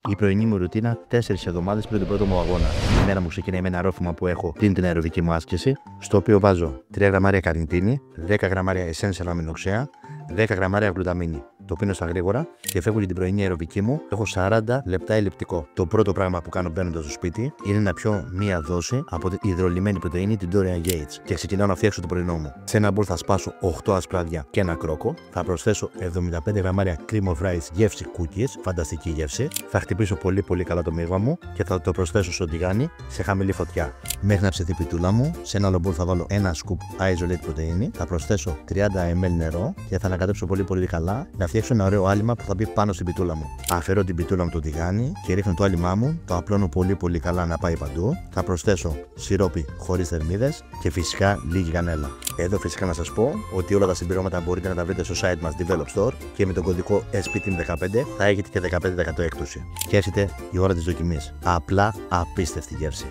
Η πρωινή μου ρουτίνα 4 εβδομάδες πριν τον πρώτο μου αγώνα. Η μέρα μου ξεκινάει με ένα ρόφημα που έχω πριν την αεροβική μου άσκηση, στο οποίο βάζω 3 γραμμάρια καρνιτίνη, 10 γραμμάρια essential αμινοξέα, 10 γραμμάρια γλουταμίνη. Το πίνω στα γρήγορα και φεύγω για την πρωινή αεροβική μου. Έχω 40 λεπτά ελλειπτικό. Το πρώτο πράγμα που κάνω μπαίνοντας στο σπίτι είναι να πιω μία δόση από την υδρολυμμένη πρωτεΐνη, την Dorian Yates, και ξεκινάω να φτιάξω το πρωινό μου. Σε ένα μπολ θα σπάσω 8 ασπράδια και ένα κρόκο. Θα προσθέσω 75 γραμμάρια cream of rice γεύση cookies, φανταστική γεύση. Θα χτυπήσω πολύ καλά το μείγμα μου και θα το προσθέσω στο τηγάνι σε χαμηλή φωτιά. Μέχρι να ψηθεί η πιτούλα μου, σε ένα άλλο μπολ θα βάλω ένα σκουπ isolate πρωτεΐνη. Θα προσθέσω 30 ml νερό και θα ανακατέψω πολύ καλά. Να φτιάξω ένα ωραίο άλυμα που θα μπει πάνω στην πιτούλα μου. Αφαιρώ την πιτούλα μου το τηγάνι και ρίχνω το άλυμά μου, το απλώνω πολύ καλά να πάει παντού. Θα προσθέσω σιρόπι χωρίς θερμίδες και φυσικά λίγη κανέλα. Εδώ φυσικά να σας πω ότι όλα τα συμπληρώματα μπορείτε να τα βρείτε στο site μας Develop Store και με τον κωδικό SPTEAM15 θα έχετε και 15% έκπτωση. Και έρχεται η ώρα της δοκιμής. Απλά απίστευτη γεύση.